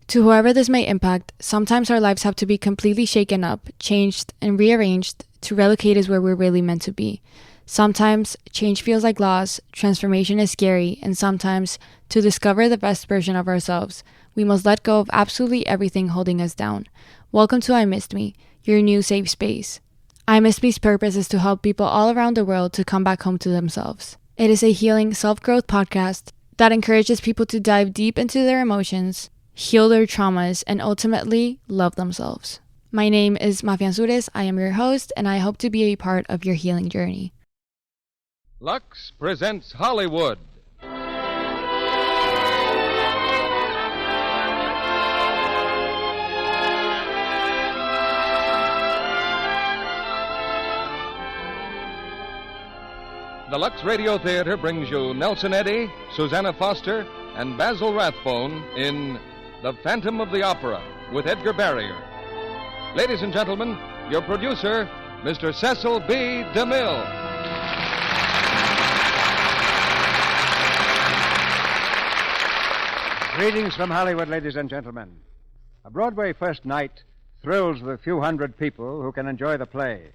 To whoever this may impact, sometimes our lives have to be completely shaken up, changed, and rearranged to relocate us where we're really meant to be. Sometimes change feels like loss, transformation is scary, and sometimes, to discover the best version of ourselves, we must let go of absolutely everything holding us down. Welcome to I Missed Me, your new safe space. I Missed Me's purpose is to help people all around the world to come back home to themselves. It is a healing self-growth podcast that encourages people to dive deep into their emotions, heal their traumas, and ultimately love themselves. My name is Mafia Ansures. I am your host, and I hope to be a part of your healing journey. Lux presents Hollywood. The Lux Radio Theater brings you Nelson Eddy, Susanna Foster, and Basil Rathbone in The Phantom of the Opera with Edgar Barrier. Ladies and gentlemen, your producer, Mr. Cecil B. DeMille. Greetings from Hollywood, ladies and gentlemen. A Broadway first night thrills the few hundred people who can enjoy the play.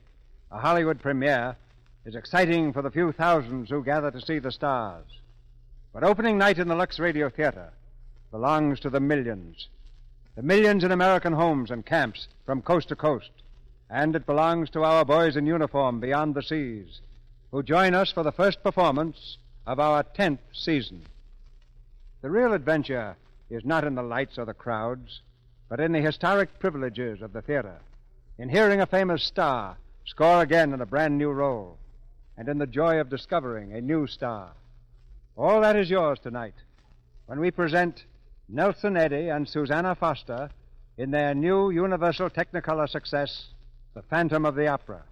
A Hollywood premiere is exciting for the few thousands who gather to see the stars. But opening night in the Lux Radio Theater belongs to the millions in American homes and camps from coast to coast. And it belongs to our boys in uniform beyond the seas, who join us for the first performance of our 10th season. The real adventure is not in the lights or the crowds, but in the historic privileges of the theater, in hearing a famous star score again in a brand new role, and in the joy of discovering a new star. All that is yours tonight when we present Nelson Eddy and Susanna Foster in their new Universal Technicolor success, The Phantom of the Opera.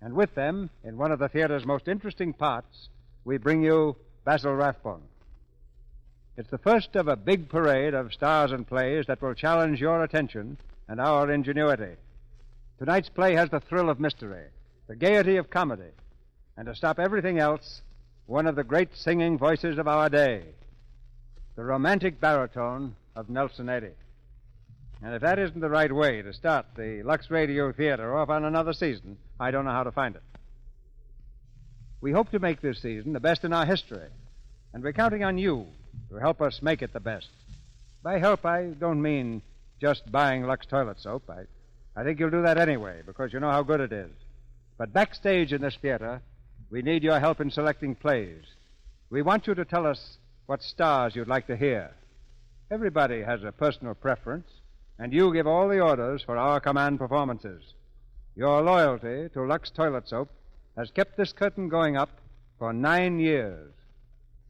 And with them, in one of the theater's most interesting parts, we bring you Basil Rathbone. It's the first of a big parade of stars and plays that will challenge your attention and our ingenuity. Tonight's play has the thrill of mystery, the gaiety of comedy, and to stop everything else, one of the great singing voices of our day, the romantic baritone of Nelson Eddy. And if that isn't the right way to start the Lux Radio Theater off on another season, I don't know how to find it. We hope to make this season the best in our history, and we're counting on you to help us make it the best. By help, I don't mean just buying Lux toilet soap. I think you'll do that anyway, because you know how good it is. But backstage in this theater, we need your help in selecting plays. We want you to tell us what stars you'd like to hear. Everybody has a personal preference, and you give all the orders for our command performances. Your loyalty to Lux toilet soap has kept this curtain going up for 9 years.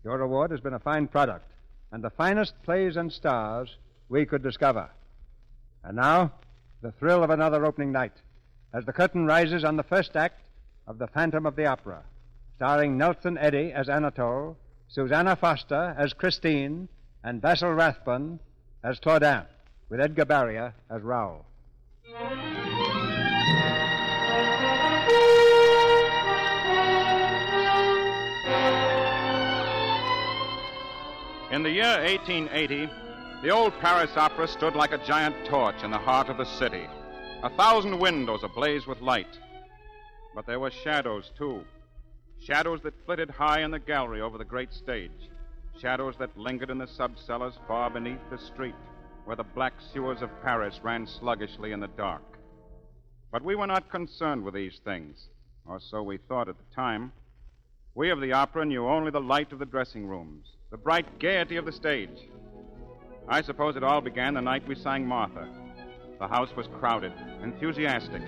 Your reward has been a fine product, and the finest plays and stars we could discover. And now, the thrill of another opening night, as the curtain rises on the first act of The Phantom of the Opera, starring Nelson Eddy as Anatole, Susanna Foster as Christine, and Basil Rathbone as Claudin, with Edgar Barrier as Raoul. In the year 1880, the old Paris Opera stood like a giant torch in the heart of the city, 1,000 windows ablaze with light. But there were shadows, too. Shadows that flitted high in the gallery over the great stage. Shadows that lingered in the sub-cellars far beneath the street, where the black sewers of Paris ran sluggishly in the dark. But we were not concerned with these things, or so we thought at the time. We of the opera knew only the light of the dressing rooms, the bright gaiety of the stage. I suppose it all began the night we sang Martha. The house was crowded, enthusiastic.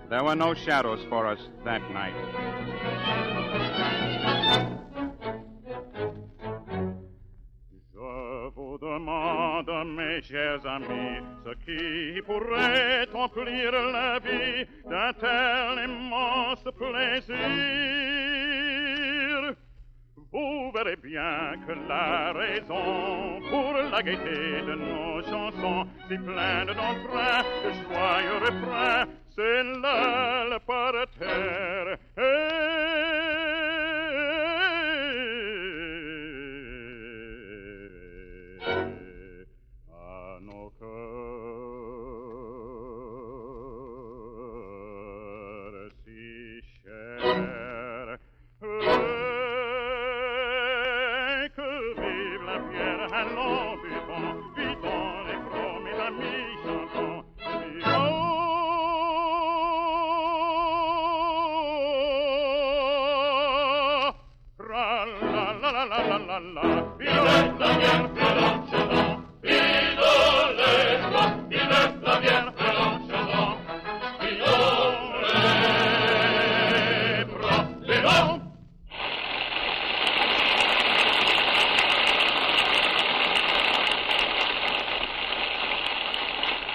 There were no shadows for us that night. Je vous demande, mes chers amis, ce qui pourrait emplir la vie d'un tel immense plaisir. Vous verrez bien que la raison pour la gaieté de nos chansons, si pleine d'entrain, de joyeux refrains, c'est là le parterre. À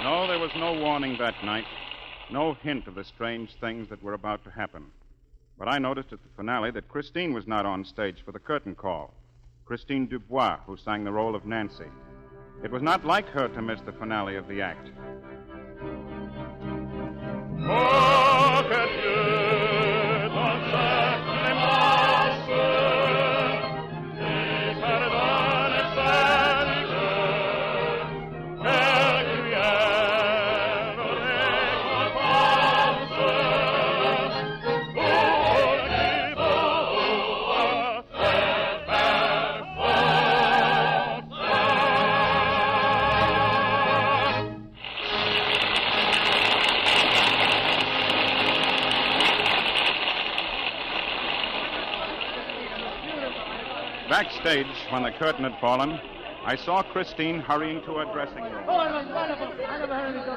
No, there was no warning that night. No hint of the strange things that were about to happen. But I noticed at the finale that Christine was not on stage for the curtain call. Christine Dubois, who sang the role of Nancy. It was not like her to miss the finale of the act. Oh, que Dieu dans sa clémence et pardonne sa rigueur, quelle cruelle récompense pour qui doit faire Backstage, when the curtain had fallen, I saw Christine hurrying to her dressing room. Oh, it was wonderful. I never heard anything so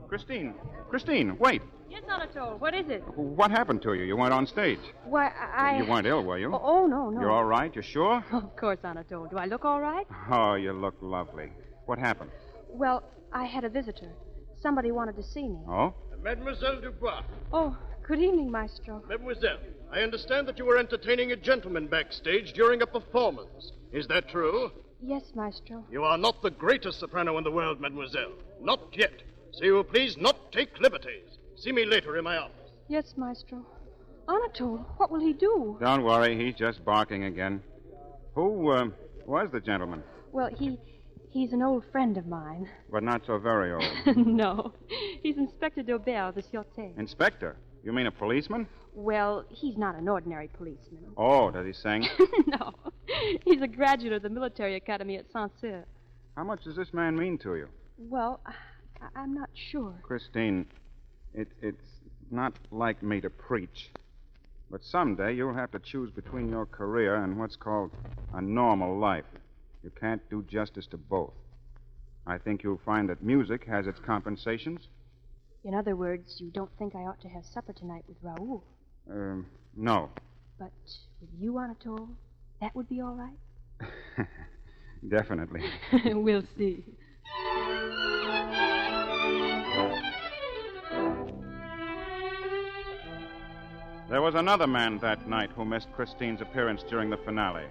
beautiful. Christine, wait. Yes, Anatole. What is it? What happened to you? You weren't on stage. Why, I... You weren't ill, were you? Oh, no. You're all right? You sure? Of course, Anatole. Do I look all right? Oh, you look lovely. What happened? Well, I had a visitor. Somebody wanted to see me. Oh? Mademoiselle Dubois. Oh, good evening, Maestro. Mademoiselle, I understand that you were entertaining a gentleman backstage during a performance. Is that true? Yes, Maestro. You are not the greatest soprano in the world, mademoiselle. Not yet. So you will please not take liberties. See me later in my office. Yes, Maestro. Anatole, what will he do? Don't worry, he's just barking again. Who was the gentleman? Well, he's an old friend of mine. But not so very old. No. He's Inspector Daubert of the Sûreté. Inspector? You mean a policeman? Well, he's not an ordinary policeman. Oh, does he sing? No. He's a graduate of the military academy at Saint-Cyr. How much does this man mean to you? Well, I'm not sure. Christine, it's not like me to preach. But someday you'll have to choose between your career and what's called a normal life. You can't do justice to both. I think you'll find that music has its compensations. In other words, you don't think I ought to have supper tonight with Raoul? No. But with you, Anatole, that would be all right? Definitely. We'll see. There was another man that night who missed Christine's appearance during the finale.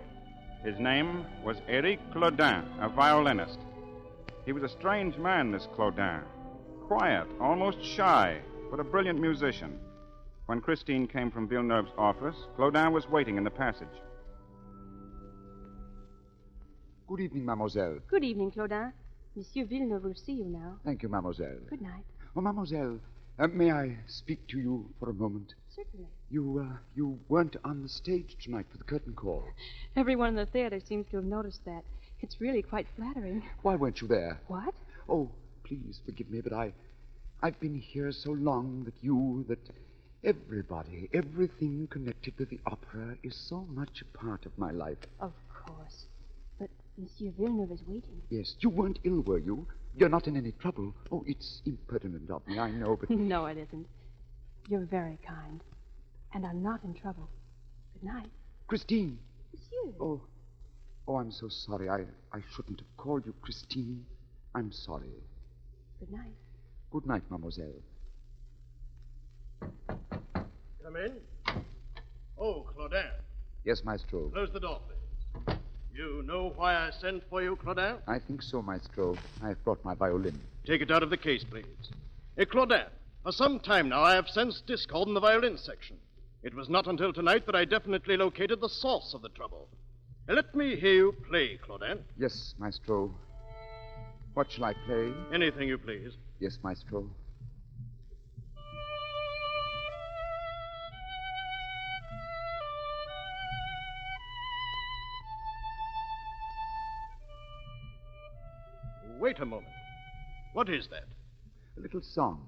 His name was Éric Claudin, a violinist. He was a strange man, this Claudin. Quiet, almost shy, but a brilliant musician. When Christine came from Villeneuve's office, Claudin was waiting in the passage. Good evening, mademoiselle. Good evening, Claudin. Monsieur Villeneuve will see you now. Thank you, mademoiselle. Good night. Oh, mademoiselle, may I speak to you for a moment? Certainly. You weren't on the stage tonight for the curtain call. Everyone in the theater seems to have noticed that. It's really quite flattering. Why weren't you there? What? Oh, please forgive me, but I've been here so long that everybody, everything connected with the opera is so much a part of my life. Of course. But Monsieur Villeneuve is waiting. Yes, you weren't ill, were you? You're not in any trouble. Oh, it's impertinent of me, I know, but... No, it isn't. You're very kind. And I'm not in trouble. Good night. Christine. Monsieur. Oh, I'm so sorry. I shouldn't have called you Christine. I'm sorry. Good night. Good night, mademoiselle. Come in. Oh, Claudin. Yes, maestro. Close the door, please. You know why I sent for you, Claudin? I think so, maestro. I've brought my violin. Take it out of the case, please. Claudin, for some time now I have sensed discord in the violin section. It was not until tonight that I definitely located the source of the trouble. Let me hear you play, Claudin. Yes, maestro. What shall I play? Anything you please. Yes, maestro. Wait a moment. What is that? A little song.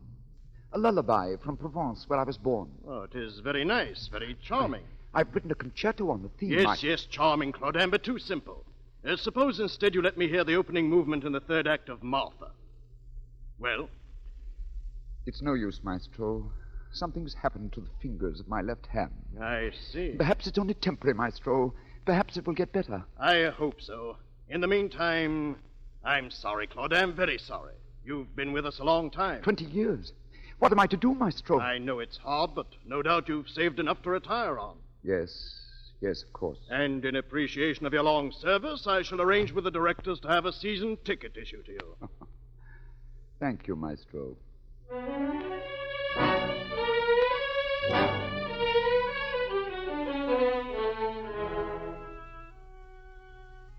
A lullaby from Provence, where I was born. Oh, it is very nice, very charming. I've written a concerto on the theme. Yes, charming, Claudin, but too simple. Suppose instead you let me hear the opening movement in the third act of Martha. Well? It's no use, maestro. Something's happened to the fingers of my left hand. I see. Perhaps it's only temporary, maestro. Perhaps it will get better. I hope so. In the meantime, I'm sorry, Claudin. I'm very sorry. You've been with us a long time. 20 years. What am I to do, Maestro? I know it's hard, but no doubt you've saved enough to retire on. Yes, of course. And in appreciation of your long service, I shall arrange with the directors to have a season ticket issued to you. Thank you, Maestro.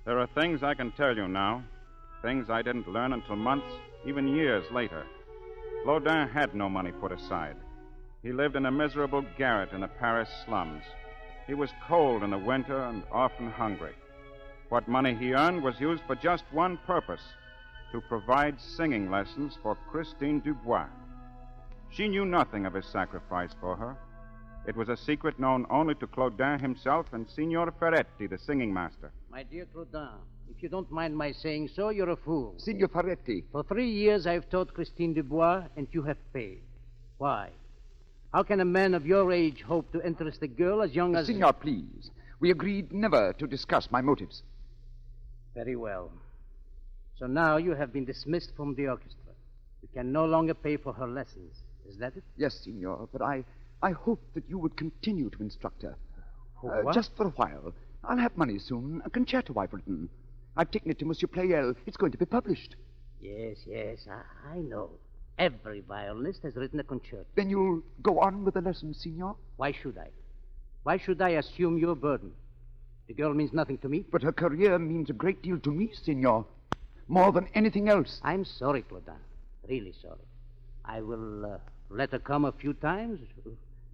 There are things I can tell you now, things I didn't learn until months, even years later. Claudin had no money put aside. He lived in a miserable garret in the Paris slums. He was cold in the winter and often hungry. What money he earned was used for just one purpose, to provide singing lessons for Christine Dubois. She knew nothing of his sacrifice for her. It was a secret known only to Claudin himself and Signor Ferretti, the singing master. My dear Claudin, if you don't mind my saying so, you're a fool. Signor Ferretti. For 3 years I've taught Christine Dubois, and you have paid. Why? How can a man of your age hope to interest a girl as young as... Signor, please. We agreed never to discuss my motives. Very well. So now you have been dismissed from the orchestra. You can no longer pay for her lessons. Is that it? Yes, Signor, but I hope that you would continue to instruct her. For what? Just for a while. I'll have money soon. A concerto I've written. I've taken it to Monsieur Pleyel. It's going to be published. Yes, I know. Every violinist has written a concerto. Then you'll go on with the lessons, Signor? Why should I? Why should I assume your burden? The girl means nothing to me. But her career means a great deal to me, Signor. More than anything else. I'm sorry, Claudin. Really sorry. I will let her come a few times.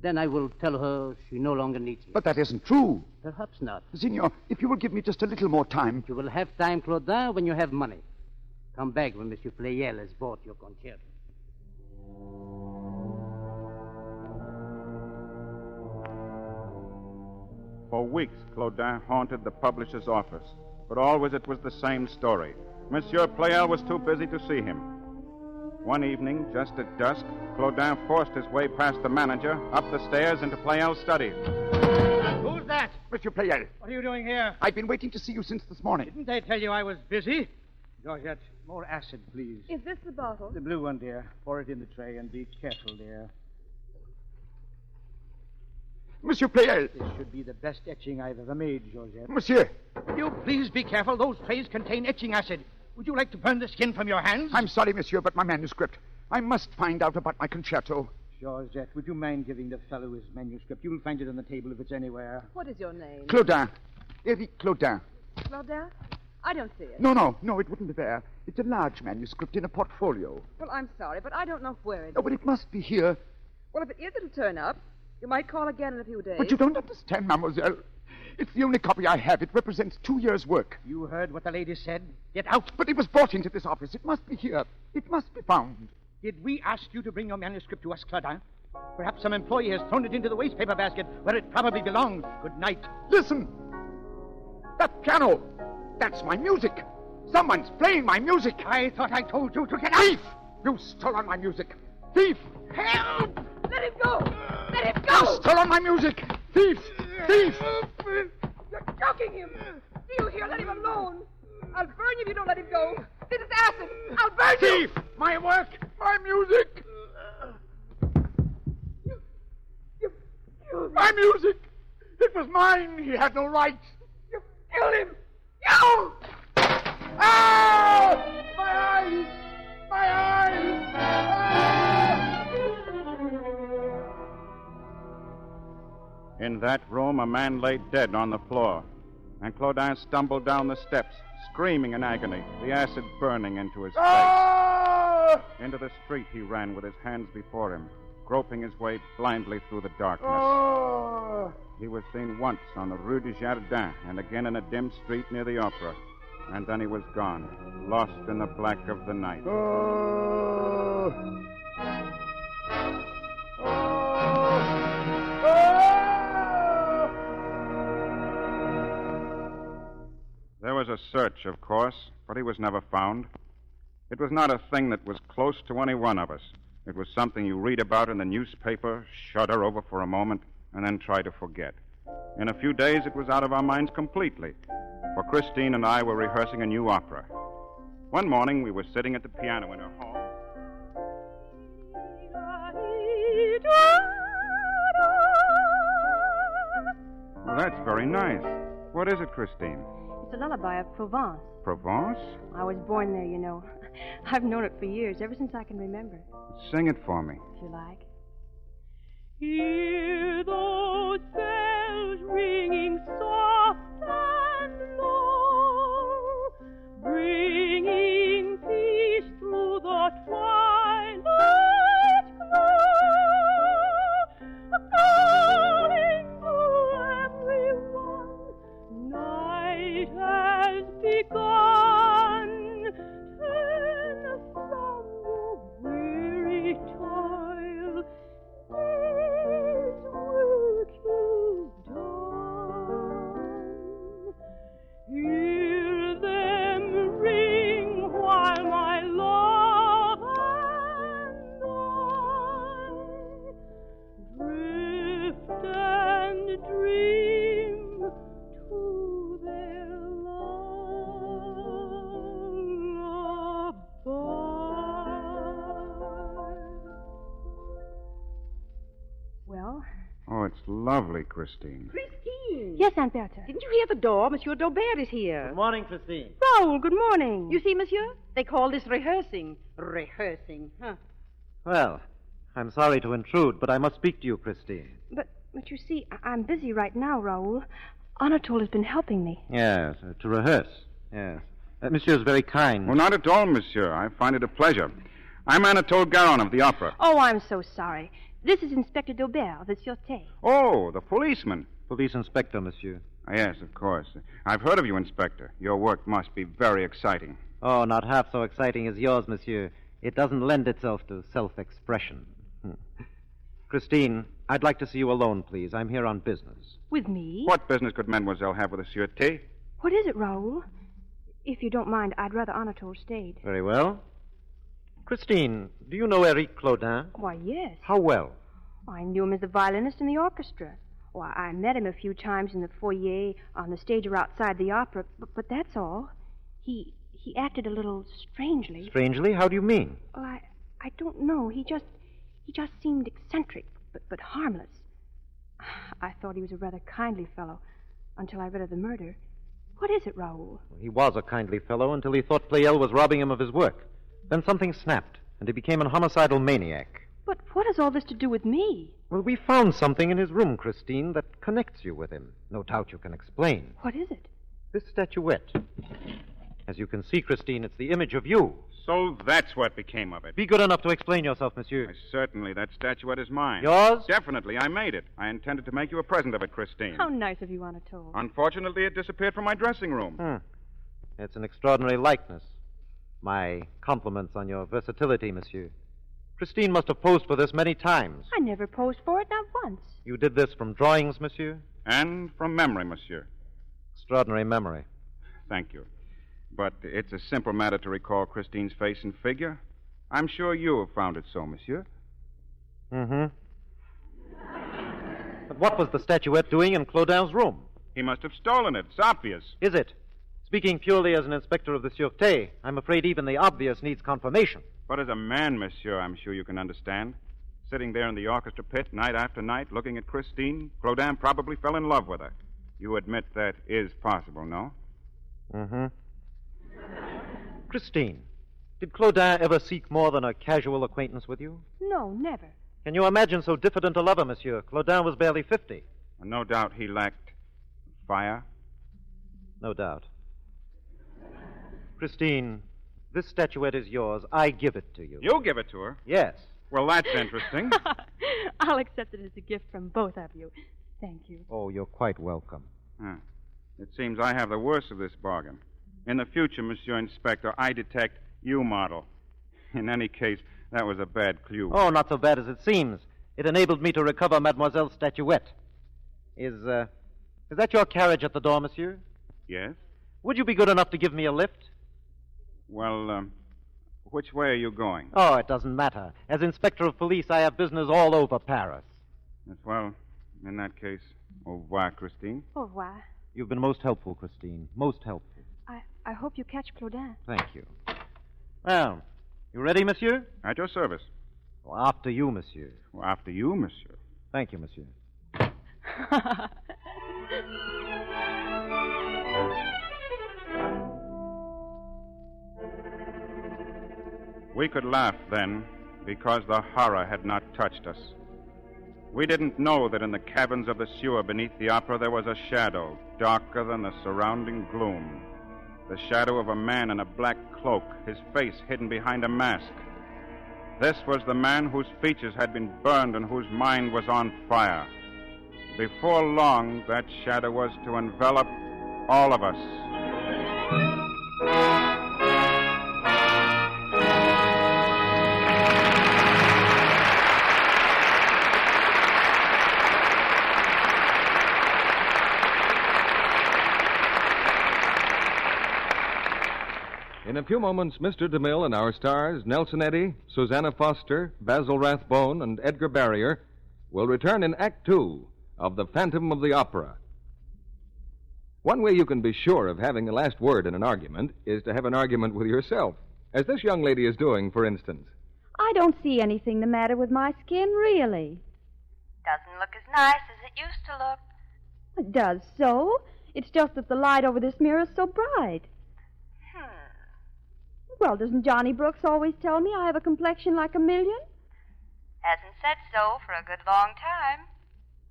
Then I will tell her she no longer needs me. But that isn't true. Perhaps not. Signor, if you will give me just a little more time. You will have time, Claudin, when you have money. Come back when Monsieur Pleyel has bought your concerto. For weeks, Claudin haunted the publisher's office, but always it was the same story. Monsieur Pleyel was too busy to see him. One evening, just at dusk, Claudin forced his way past the manager, up the stairs into Pleyel's study. Who's that? Monsieur Pleyel. What are you doing here? I've been waiting to see you since this morning. Didn't I tell you I was busy? Georgette, more acid, please. Is this the bottle? The blue one, dear. Pour it in the tray and be careful, dear. Monsieur Pleyel. This should be the best etching I've ever made, Georgette. Monsieur. Will you please be careful? Those trays contain etching acid. Would you like to burn the skin from your hands? I'm sorry, monsieur, but my manuscript. I must find out about my concerto. Georgette, would you mind giving the fellow his manuscript? You'll find it on the table if it's anywhere. What is your name? Claudin. Eric Claudin. Claudin? I don't see it. No, it wouldn't be there. It's a large manuscript in a portfolio. Well, I'm sorry, but I don't know where it is. Oh, but it must be here. Well, if it is, it'll turn up. You might call again in a few days. But you don't understand, mademoiselle. It's the only copy I have. It represents 2 years' work. You heard what the lady said. Get out. But it was brought into this office. It must be here. It must be found. Did we ask you to bring your manuscript to us, Claudin? Perhaps some employee has thrown it into the wastepaper basket where it probably belonged. Good night. Listen! That piano! That's my music! Someone's playing my music! I thought I told you to get out! Thief! You've stolen my music! Thief! Help! Let him go! Let him go! You've stolen my music! Thief! Thief! You're choking him! Do you hear? Let him alone! I'll burn you if you don't let him go! This is acid! I'll burn you! Thief! My work! My music! My music! It was mine! He had no right! You killed him! You! Ah! My eyes! My eyes! Ah! In that room, a man lay dead on the floor, and Claudin stumbled down the steps, screaming in agony, the acid burning into his face. Ah! Into the street he ran with his hands before him, groping his way blindly through the darkness. Ah! He was seen once on the Rue du Jardin and again in a dim street near the opera. And then he was gone, lost in the black of the night. There was a search, of course, but he was never found. It was not a thing that was close to any one of us. It was something you read about in the newspaper, shudder over for a moment, and then try to forget. In a few days, it was out of our minds completely, for Christine and I were rehearsing a new opera. One morning, we were sitting at the piano in her hall. Well, that's very nice. What is it, Christine? It's a lullaby of Provence. Provence? I was born there, you know. I've known it for years, ever since I can remember. Sing it for me. If you like. Hear those bells ringing soft and low, bringing peace through the twilight glow, calling to everyone, night has begun. Turn from your weary toil, day's work you've done. Hear them ring while my love and I drift and dream to their lullaby. Well? Oh, it's lovely, Christine. Christine! Yes, Aunt Bertha. Didn't you hear the door? Monsieur Daubert is here. Good morning, Christine. Raoul, good morning. You see, monsieur? They call this rehearsing. Rehearsing, huh? Well, I'm sorry to intrude, but I must speak to you, Christine. But you see, I'm busy right now, Raoul. Anatole has been helping me. Yes, to rehearse. Yes. Monsieur is very kind. Well, not at all, monsieur. I find it a pleasure. I'm Anatole Garon of the opera. Oh, I'm so sorry. This is Inspector Daubert of the Sûreté. Oh, the policeman. Police inspector, monsieur. Yes, of course. I've heard of you, Inspector. Your work must be very exciting. Oh, not half so exciting as yours, monsieur. It doesn't lend itself to self-expression. Christine, I'd like to see you alone, please. I'm here on business. With me? What business could mademoiselle have with the Sûreté? What is it, Raoul? If you don't mind, I'd rather Anatole stayed. Very well. Christine, do you know Eric Claudin? Why, yes. How well? I knew him as the violinist in the orchestra. Why, I met him a few times in the foyer, on the stage or outside the opera, but that's all. He acted a little strangely. Strangely? How do you mean? Well, I don't know. He just seemed eccentric, but harmless. I thought he was a rather kindly fellow until I read of the murder. What is it, Raoul? He was a kindly fellow until he thought Pleyel was robbing him of his work. Then something snapped, and he became an homicidal maniac. But what has all this to do with me? Well, we found something in his room, Christine, that connects you with him. No doubt you can explain. What is it? This statuette. As you can see, Christine, it's the image of you. So that's what became of it. Be good enough to explain yourself, monsieur. Certainly, that statuette is mine. Yours? Definitely, I made it. I intended to make you a present of it, Christine. How nice of you, Anatole. Unfortunately, it disappeared from my dressing room. It's an extraordinary likeness. My compliments on your versatility, monsieur. Christine must have posed for this many times. I never posed for it, not once. You did this from drawings, monsieur? And from memory, monsieur. Extraordinary memory. Thank you. But it's a simple matter to recall Christine's face and figure. I'm sure you have found it so, monsieur. Mm-hmm. But what was the statuette doing in Claudin's room? He must have stolen it. It's obvious. Is it? Speaking purely as an inspector of the Sûreté, I'm afraid even the obvious needs confirmation. But as a man, monsieur, I'm sure you can understand. Sitting there in the orchestra pit night after night looking at Christine, Claudin probably fell in love with her. You admit that is possible, no? Mm-hmm. Christine, did Claudin ever seek more than a casual acquaintance with you? No, never. Can you imagine so diffident a lover, monsieur? Claudin was barely 50. No doubt he lacked fire. No doubt. Christine, this statuette is yours. I give it to you. You'll give it to her? Yes. Well, that's interesting. I'll accept it as a gift from both of you. Thank you. Oh, you're quite welcome. It seems I have the worst of this bargain. In the future, Monsieur Inspector, I detect you model. In any case, that was a bad clue. Oh, not so bad as it seems. It enabled me to recover Mademoiselle's statuette. Is that your carriage at the door, monsieur? Yes. Would you be good enough to give me a lift? Well, which way are you going? Oh, it doesn't matter. As inspector of police, I have business all over Paris. Yes, well, in that case, au revoir, Christine. Au revoir. You've been most helpful, Christine. Most helpful. I hope you catch Claudin. Thank you. Well, you ready, monsieur? At your service. Well, after you, monsieur. Well, after you, monsieur. Thank you, monsieur. We could laugh then because the horror had not touched us. We didn't know that in the caverns of the sewer beneath the opera there was a shadow darker than the surrounding gloom. The shadow of a man in a black cloak, his face hidden behind a mask. This was the man whose features had been burned and whose mind was on fire. Before long, that shadow was to envelop all of us. In a few moments, Mr. DeMille and our stars, Nelson Eddy, Susanna Foster, Basil Rathbone, and Edgar Barrier, will return in Act Two of The Phantom of the Opera. One way you can be sure of having the last word in an argument is to have an argument with yourself, as this young lady is doing, for instance. I don't see anything the matter with my skin, really. Doesn't look as nice as it used to look. It does so. It's just that the light over this mirror is so bright. Well, doesn't Johnny Brooks always tell me I have a complexion like a million? Hasn't said so for a good long time.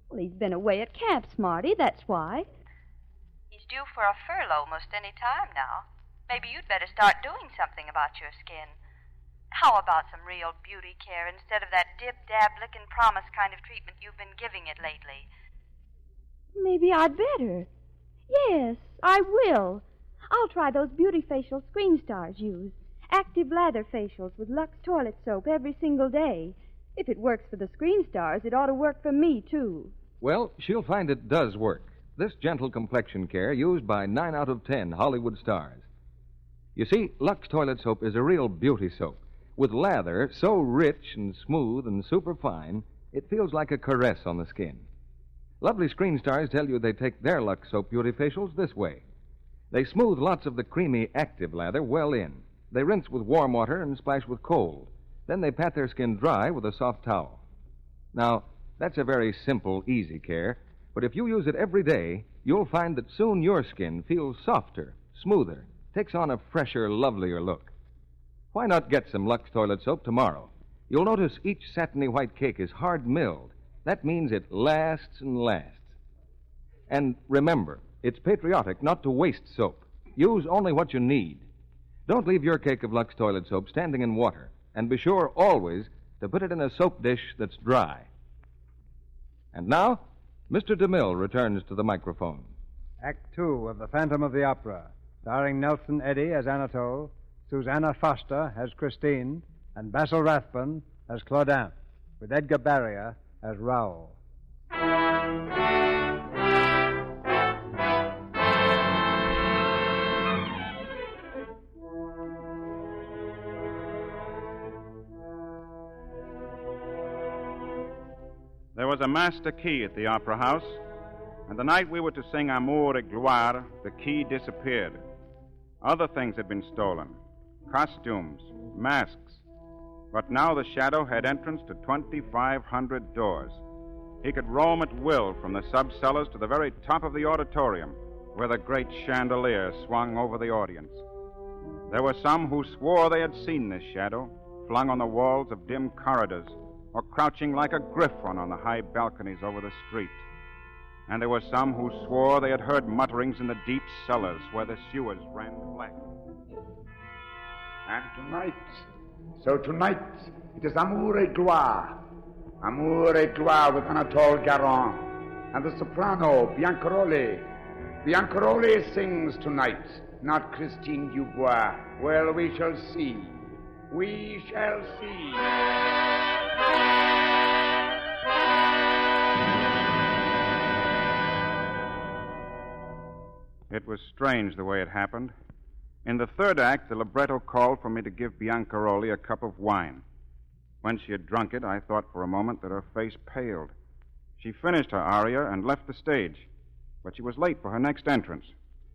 Well, he's been away at camp, Smarty, that's why. He's due for a furlough most any time now. Maybe you'd better start doing something about your skin. How about some real beauty care instead of that dib-dab, lick-and-promise kind of treatment you've been giving it lately? Maybe I'd better. Yes, I will. I'll try those beauty facials Screen Stars use. Active lather facials with Lux toilet soap every single day. If it works for the Screen Stars, it ought to work for me, too. Well, she'll find it does work. This gentle complexion care used by 9 out of 10 Hollywood stars. You see, Lux toilet soap is a real beauty soap, with lather so rich and smooth and superfine, it feels like a caress on the skin. Lovely Screen Stars tell you they take their Lux soap beauty facials this way. They smooth lots of the creamy active lather well in. They rinse with warm water and splash with cold. Then they pat their skin dry with a soft towel. Now, that's a very simple, easy care, but if you use it every day, you'll find that soon your skin feels softer, smoother, takes on a fresher, lovelier look. Why not get some Lux toilet soap tomorrow? You'll notice each satiny white cake is hard milled. That means it lasts and lasts. And remember, it's patriotic not to waste soap. Use only what you need. Don't leave your cake of Lux toilet soap standing in water, and be sure always to put it in a soap dish that's dry. And now, Mr. DeMille returns to the microphone. Act Two of The Phantom of the Opera, starring Nelson Eddy as Anatole, Susanna Foster as Christine, and Basil Rathbone as Claudin, with Edgar Barrier as Raoul. There was a master key at the Opera House, and the night we were to sing Amour et Gloire, the key disappeared. Other things had been stolen, costumes, masks. But now the Shadow had entrance to 2,500 doors. He could roam at will from the sub-cellars to the very top of the auditorium, where the great chandelier swung over the audience. There were some who swore they had seen this Shadow, flung on the walls of dim corridors, or crouching like a griffon on the high balconies over the street. And there were some who swore they had heard mutterings in the deep cellars where the sewers ran black. And tonight, it is Amour et Gloire. Amour et Gloire with Anatole Garon. And the soprano, Biancaroli. Biancaroli sings tonight, not Christine Dubois. Well, we shall see. We shall see. It was strange the way it happened. In the third act, the libretto called for me to give Biancaroli a cup of wine. When she had drunk it, I thought for a moment that her face paled. She finished her aria and left the stage, but she was late for her next entrance.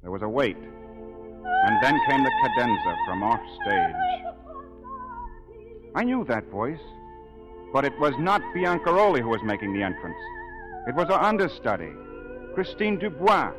There was a wait. And then came the cadenza from off stage. I knew that voice. But it was not Biancaroli who was making the entrance. It was our understudy, Christine Dubois.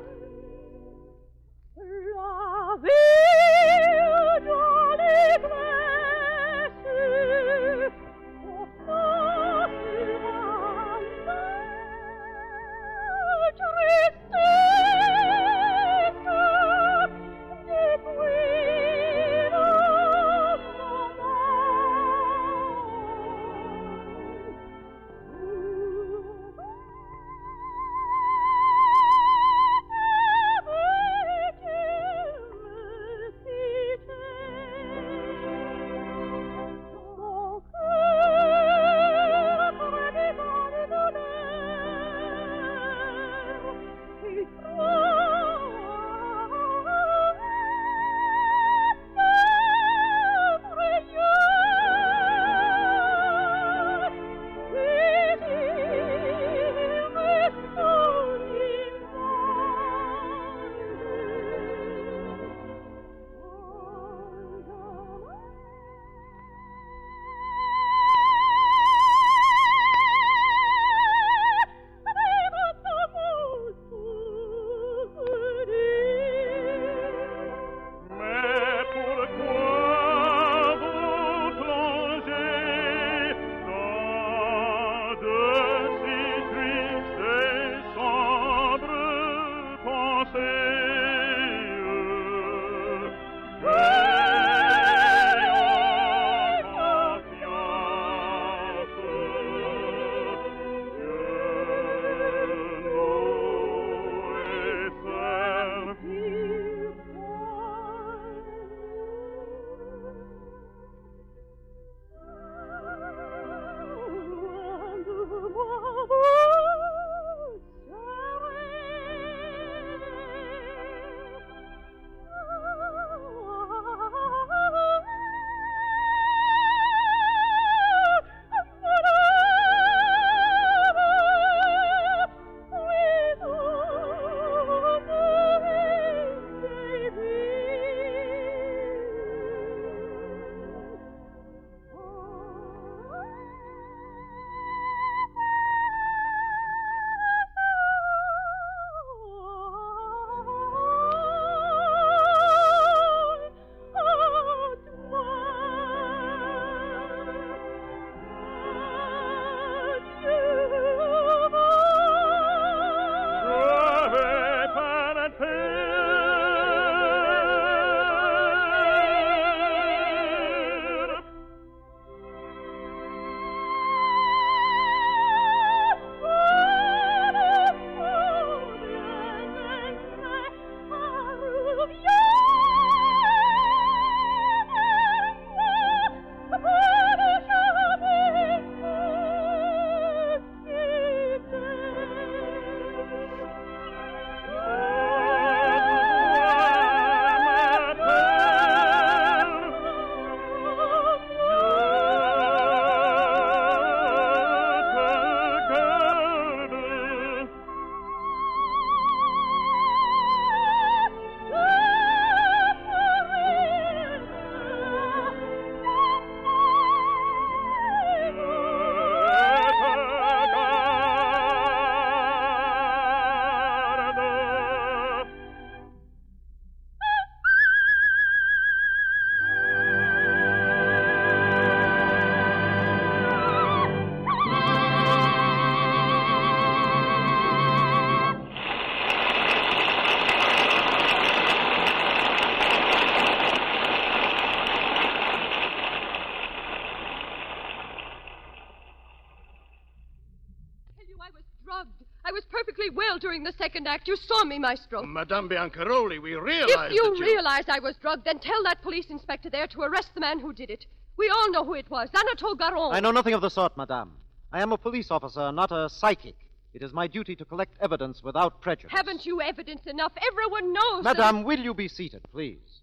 During the second act. You saw me, Maestro. Madame Biancaroli, we realized If you realized I was drugged, then tell that police inspector there to arrest the man who did it. We all know who it was. Anatole Garon. I know nothing of the sort, madame. I am a police officer, not a psychic. It is my duty to collect evidence without prejudice. Haven't you evidence enough? Everyone knows. Madame, will you be seated, please?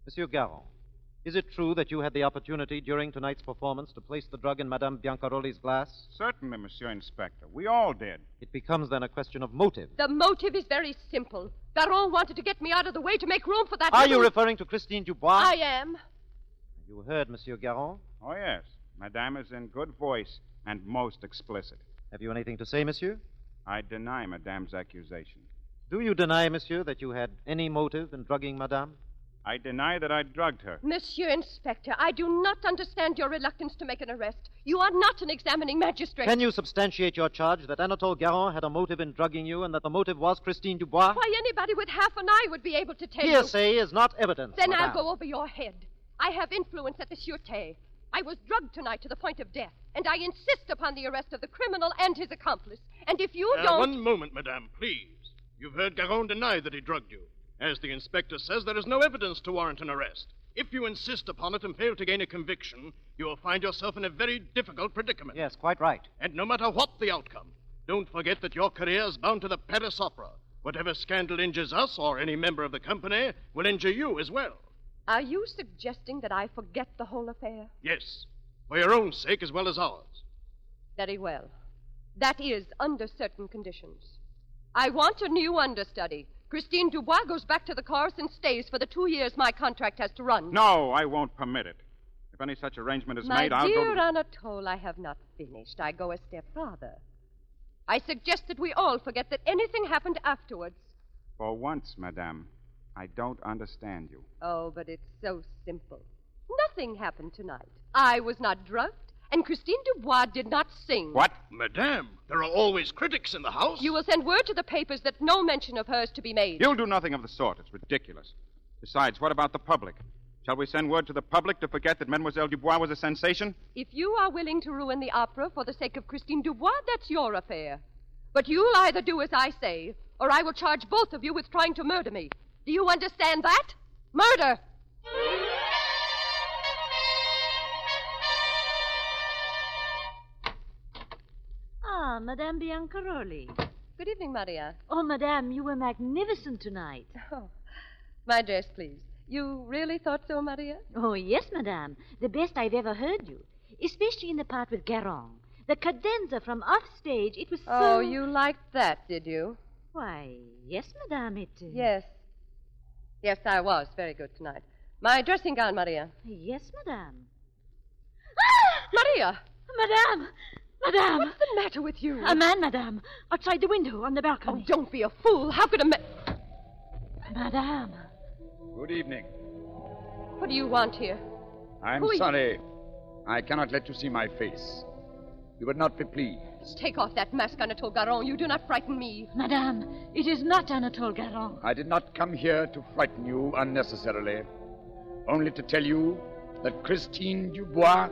Monsieur Garon, is it true that you had the opportunity during tonight's performance to place the drug in Madame Biancaroli's glass? Certainly, Monsieur Inspector. We all did. It becomes then a question of motive. The motive is very simple. Garon wanted to get me out of the way to make room for that... Are you referring to Christine Dubois? I am. You heard, Monsieur Garon? Oh, yes. Madame is in good voice and most explicit. Have you anything to say, monsieur? I deny Madame's accusation. Do you deny, monsieur, that you had any motive in drugging Madame? I deny that I drugged her. Monsieur Inspector, I do not understand your reluctance to make an arrest. You are not an examining magistrate. Can you substantiate your charge that Anatole Garon had a motive in drugging you and that the motive was Christine Dubois? Why, anybody with half an eye would be able to tell you. Hearsay is not evidence, Then Madame. I'll go over your head. I have influence at the Sûreté. I was drugged tonight to the point of death, and I insist upon the arrest of the criminal and his accomplice. And if you don't... One moment, Madame, please. You've heard Garon deny that he drugged you. As the inspector says, there is no evidence to warrant an arrest. If you insist upon it and fail to gain a conviction, you will find yourself in a very difficult predicament. Yes, quite right. And no matter what the outcome, don't forget that your career is bound to the Paris Opera. Whatever scandal injures us or any member of the company will injure you as well. Are you suggesting that I forget the whole affair? Yes, for your own sake as well as ours. Very well. That is, under certain conditions. I want a new understudy. Christine Dubois goes back to the chorus and stays for the 2 years my contract has to run. No, I won't permit it. If any such arrangement is made, I'll go My to... dear Anatole, I have not finished. I go a step farther. I suggest that we all forget that anything happened afterwards. For once, Madame, I don't understand you. Oh, but it's so simple. Nothing happened tonight. I was not drugged, and Christine Dubois did not sing. What? Madame, there are always critics in the house. You will send word to the papers that no mention of her is to be made. You'll do nothing of the sort. It's ridiculous. Besides, what about the public? Shall we send word to the public to forget that Mademoiselle Dubois was a sensation? If you are willing to ruin the opera for the sake of Christine Dubois, that's your affair. But you'll either do as I say, or I will charge both of you with trying to murder me. Do you understand that? Murder! Ah, Madame Biancaroli. Good evening, Maria. Oh, Madame, you were magnificent tonight. Oh, my dress, please. You really thought so, Maria? Oh, yes, Madame. The best I've ever heard you. Especially in the part with Garon. The cadenza from off stage, it was so... Oh, you liked that, did you? Why, yes, Madame, it... Yes. Yes, I was very good tonight. My dressing gown, Maria. Yes, Madame. Maria! Madame! Madame! What's the matter with you? A man, Madame, outside the window on the balcony. Oh, don't be a fool. How could a man... Madame. Good evening. What do you want here? I'm sorry. I cannot let you see my face. You would not be pleased. Take off that mask, Anatole Garon. You do not frighten me. Madame, it is not Anatole Garon. I did not come here to frighten you unnecessarily. Only to tell you that Christine Dubois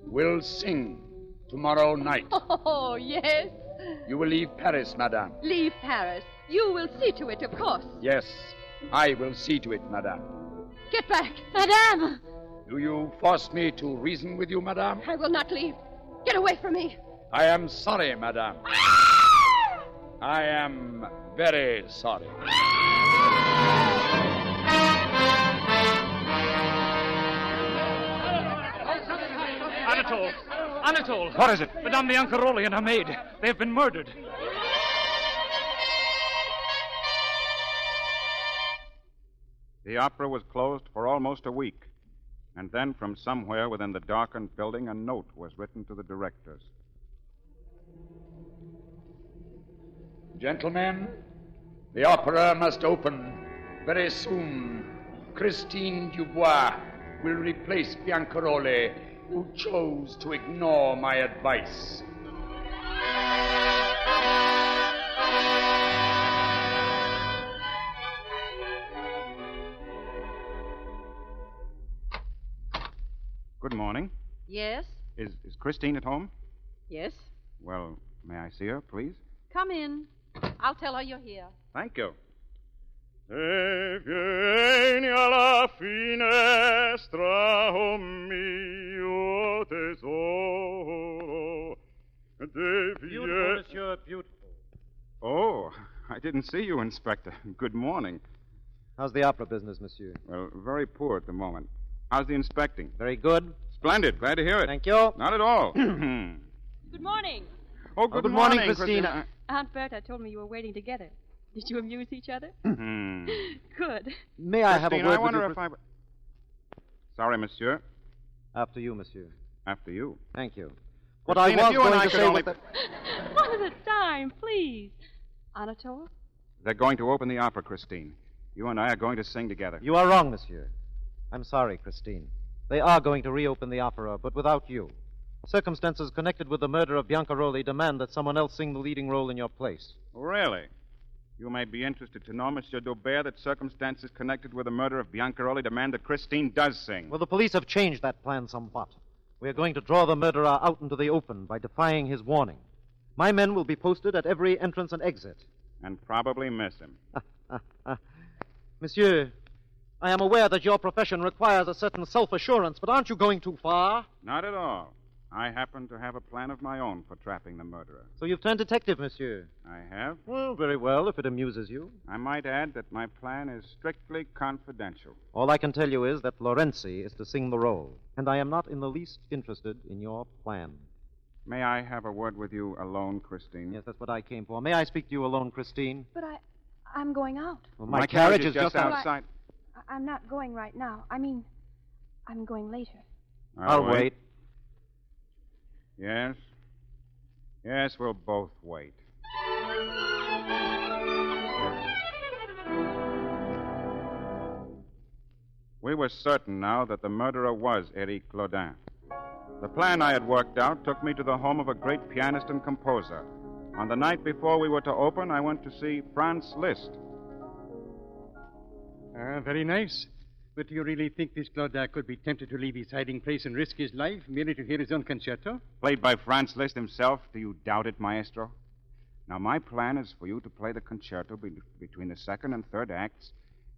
will sing tomorrow night. Oh, yes. You will leave Paris, Madame. Leave Paris. You will see to it, of course. Yes, I will see to it, Madame. Get back. Madame! Do you force me to reason with you, Madame? I will not leave. Get away from me. I am sorry, Madame. I am very sorry. Anatole! What is it? Madame Biancaroli and her maid. They have been murdered. The opera was closed for almost a week. And then from somewhere within the darkened building, a note was written to the directors. Gentlemen, the opera must open very soon. Christine Dubois will replace Biancaroli, who chose to ignore my advice. Good morning. Yes? Is Christine at home? Yes? Well, may I see her, please? Come in. I'll tell her you're here. Thank you. Se vieni alla finestra, oh mio tesoro, Beautiful, monsieur, beautiful. Oh, I didn't see you, Inspector. Good morning. How's the opera business, monsieur? Well, very poor at the moment. How's the inspecting? Very good. Splendid. Glad to hear it. Thank you. Not at all. Good morning. Oh, good morning, Christina. Aunt Bertha told me you were waiting together. Did you amuse each other? Good. May I have a Christine, word I wonder with if I... Sorry, monsieur. After you, monsieur. After you. Thank you. What I Christine, was if you and going I to could say only... was that... One at a time, please. Anatole? They're going to open the opera, Christine. You and I are going to sing together. You are wrong, monsieur. I'm sorry, Christine. They are going to reopen the opera, but without you. Circumstances connected with the murder of Biancaroli demand that someone else sing the leading role in your place. Really? You may be interested to know, Monsieur Daubert, that circumstances connected with the murder of Biancaroli demand that Christine does sing. Well, the police have changed that plan somewhat. We are going to draw the murderer out into the open by defying his warning. My men will be posted at every entrance and exit. And probably miss him. Monsieur, I am aware that your profession requires a certain self-assurance, but aren't you going too far? Not at all. I happen to have a plan of my own for trapping the murderer. So you've turned detective, monsieur? I have. Well, very well, if it amuses you. I might add that my plan is strictly confidential. All I can tell you is that Lorenzi is to sing the role, and I am not in the least interested in your plan. May I have a word with you alone, Christine? Yes, that's what I came for. May I speak to you alone, Christine? But I'm going out. Well, my carriage is just outside. I'm not going right now. I mean, I'm going later. I'll wait. Yes? Yes, we'll both wait. We were certain now that the murderer was Éric Claudin. The plan I had worked out took me to the home of a great pianist and composer. On the night before we were to open, I went to see Franz Liszt. Very nice. But do you really think this Claudin could be tempted to leave his hiding place and risk his life merely to hear his own concerto? Played by Franz Liszt himself. Do you doubt it, maestro? Now, my plan is for you to play the concerto between the second and third acts,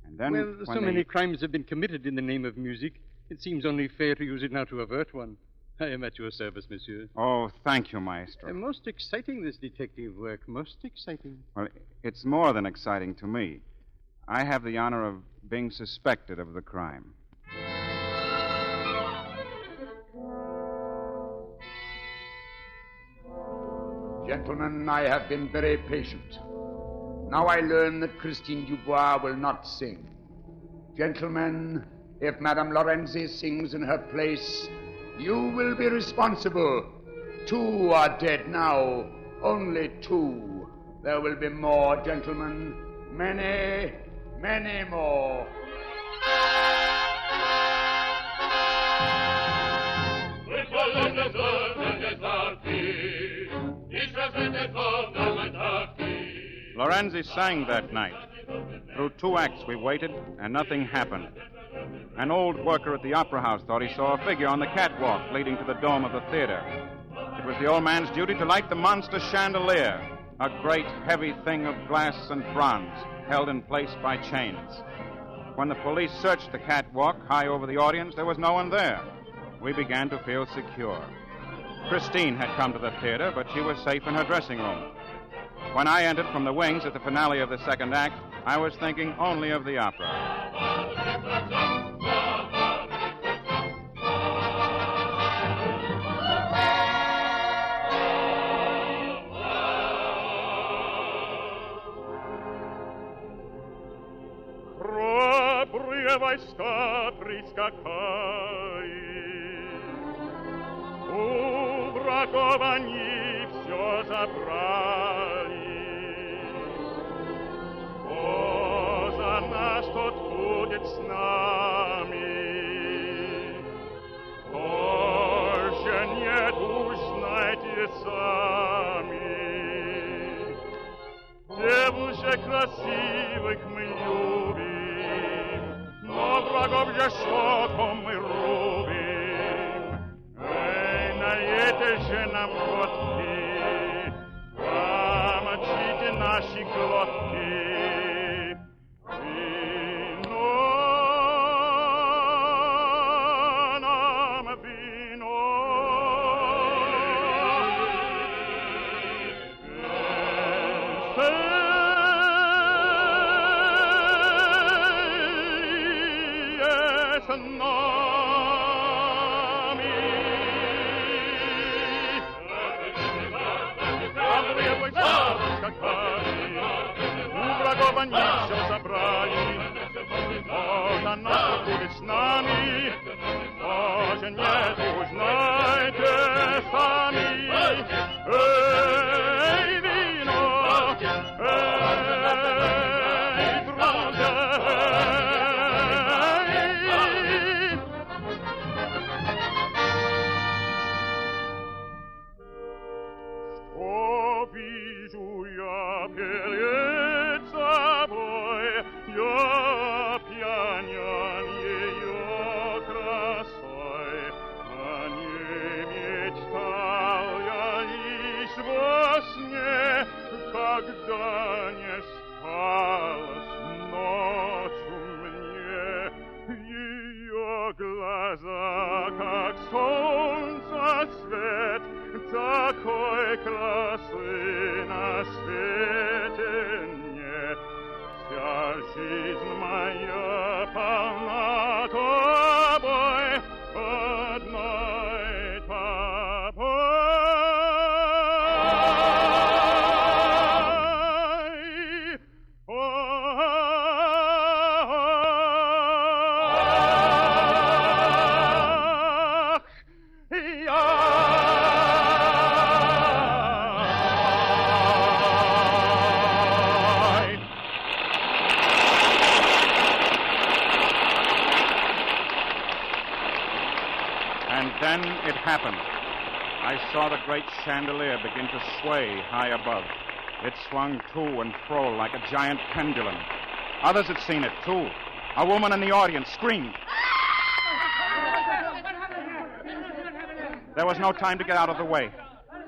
and then... Well, so many crimes have been committed in the name of music. It seems only fair to use it now to avert one. I am at your service, monsieur. Oh, thank you, maestro. Most exciting, this detective work. Most exciting. Well, it's more than exciting to me. I have the honor of being suspected of the crime. Gentlemen, I have been very patient. Now I learn that Christine Dubois will not sing. Gentlemen, if Madame Lorenzi sings in her place, you will be responsible. 2 are dead now. Only 2. There will be more, gentlemen. Many, many more. Lorenzi sang that night. Through 2 acts we waited, and nothing happened. An old worker at the opera house thought he saw a figure on the catwalk leading to the dome of the theater. It was the old man's duty to light the monster chandelier, a great heavy thing of glass and bronze held in place by chains. When the police searched the catwalk high over the audience, there was no one there. We began to feel secure. Christine had come to the theater, but she was safe in her dressing room. When I entered from the wings at the finale of the second act, I was thinking only of the opera. Войска прискакали, у врагов они все забрали. Кто за нас, тот будет с нами. Больше нет, уж знайте сами. Девушек красивых мы любим, но врагов жестоко мы рубим. Эй, налейте же нам водки, промочите наши глотки. Вино нам, вино. Они все забрали, кто за нас будет с нами, тоже нет, узнай. Такой красы на свете нет. Вся жизнь моя полна тобой, одной тобой. Then it happened. I saw the great chandelier begin to sway high above. It swung to and fro like a giant pendulum. Others had seen it, too. A woman in the audience screamed. There was no time to get out of the way.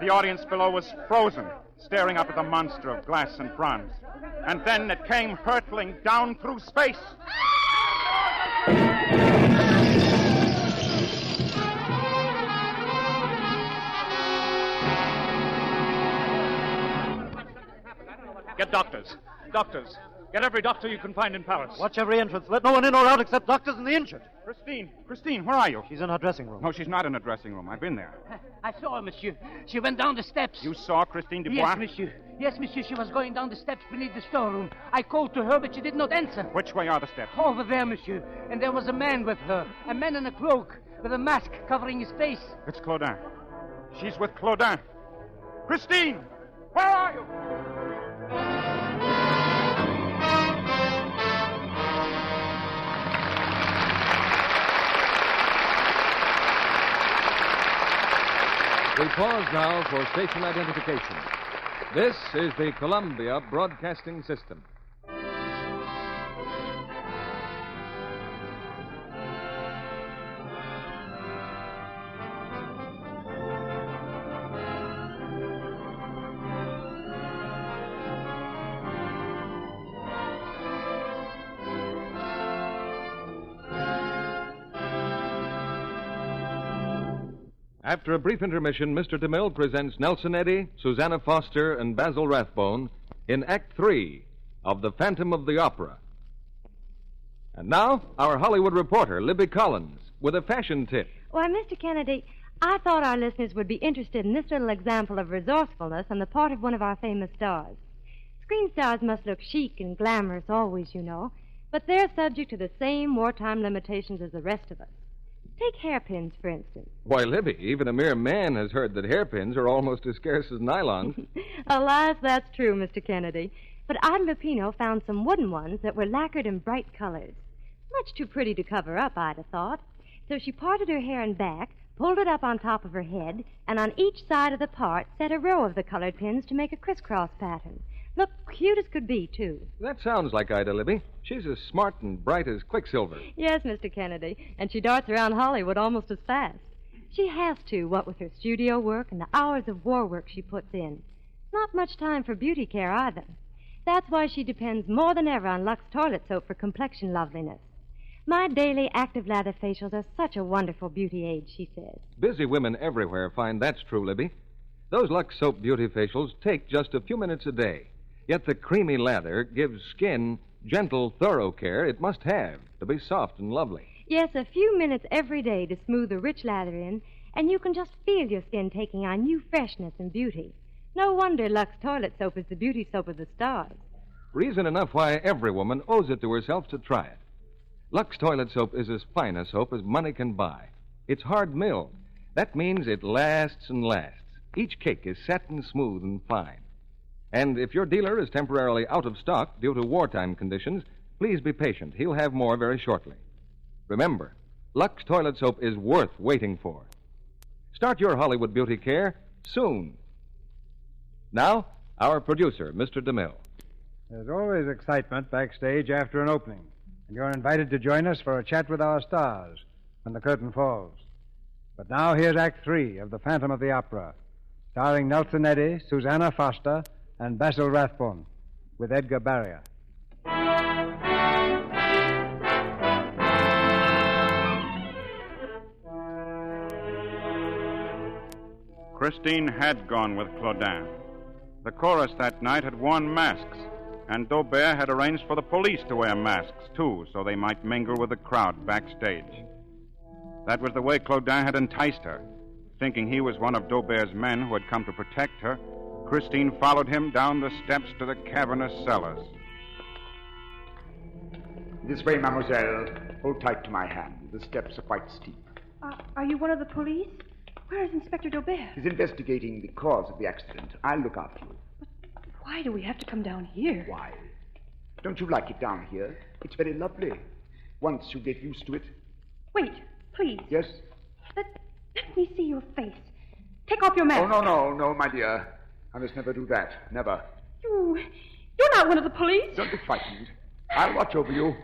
The audience below was frozen, staring up at the monster of glass and bronze. And then it came hurtling down through space. Get doctors. Doctors. Get every doctor you can find in Paris. Watch every entrance. Let no one in or out except doctors and the injured. Christine, where are you? She's in her dressing room. No, she's not in her dressing room. I've been there. I saw her, monsieur. She went down the steps. You saw Christine Dubois? Yes, monsieur. Yes, monsieur. She was going down the steps beneath the storeroom. I called to her, but she did not answer. Which way are the steps? Over there, monsieur. And there was a man with her. A man in a cloak, with a mask covering his face. It's Claudin. She's with Claudin. Christine! Where are you? We pause now for station identification. This is the Columbia Broadcasting System. After a brief intermission, Mr. DeMille presents Nelson Eddy, Susanna Foster, and Basil Rathbone in Act 3 of The Phantom of the Opera. And now, our Hollywood reporter, Libby Collins, with a fashion tip. Why, Mr. Kennedy, I thought our listeners would be interested in this little example of resourcefulness on the part of one of our famous stars. Screen stars must look chic and glamorous always, you know, but they're subject to the same wartime limitations as the rest of us. Take hairpins, for instance. Why, Libby, even a mere man has heard that hairpins are almost as scarce as nylon. Alas, that's true, Mr. Kennedy. But Ida Lupino found some wooden ones that were lacquered in bright colors. Much too pretty to cover up, Ida thought. So she parted her hair in back, pulled it up on top of her head, and on each side of the part set a row of the colored pins to make a crisscross pattern. Look, cute as could be, too. That sounds like Ida, Libby. She's as smart and bright as Quicksilver. Yes, Mr. Kennedy, and she darts around Hollywood almost as fast. She has to, what with her studio work and the hours of war work she puts in. Not much time for beauty care, either. That's why she depends more than ever on Lux toilet soap for complexion loveliness. My daily active lather facials are such a wonderful beauty aid, she says. Busy women everywhere find that's true, Libby. Those Lux soap beauty facials take just a few minutes a day. Yet the creamy lather gives skin gentle, thorough care it must have to be soft and lovely. Yes, a few minutes every day to smooth the rich lather in, and you can just feel your skin taking on new freshness and beauty. No wonder Lux toilet soap is the beauty soap of the stars. Reason enough why every woman owes it to herself to try it. Lux toilet soap is as fine a soap as money can buy. It's hard milled. That means it lasts and lasts. Each cake is set and smooth and fine. And if your dealer is temporarily out of stock due to wartime conditions, please be patient. He'll have more very shortly. Remember, Lux toilet soap is worth waiting for. Start your Hollywood beauty care soon. Now, our producer, Mr. DeMille. There's always excitement backstage after an opening, and you're invited to join us for a chat with our stars when the curtain falls. But now here's Act 3 of The Phantom of the Opera, starring Nelson Eddy, Susanna Foster, and Basil Rathbone, with Edgar Barrier. Christine had gone with Claudin. The chorus that night had worn masks, and Daubert had arranged for the police to wear masks, too, so they might mingle with the crowd backstage. That was the way Claudin had enticed her. Thinking he was one of Daubert's men who had come to protect her, Christine followed him down the steps to the cavernous cellars. This way, mademoiselle. Hold tight to my hand. The steps are quite steep. Are you one of the police? Where is Inspector Daubert? He's investigating the cause of the accident. I'll look after you. But why do we have to come down here? Why? Don't you like it down here? It's very lovely. Once you get used to it. Wait, please. Yes? Let me see your face. Take off your mask. Oh, no, my dear. I must never do that. Never. You're not one of the police. Don't be frightened. I'll watch over you.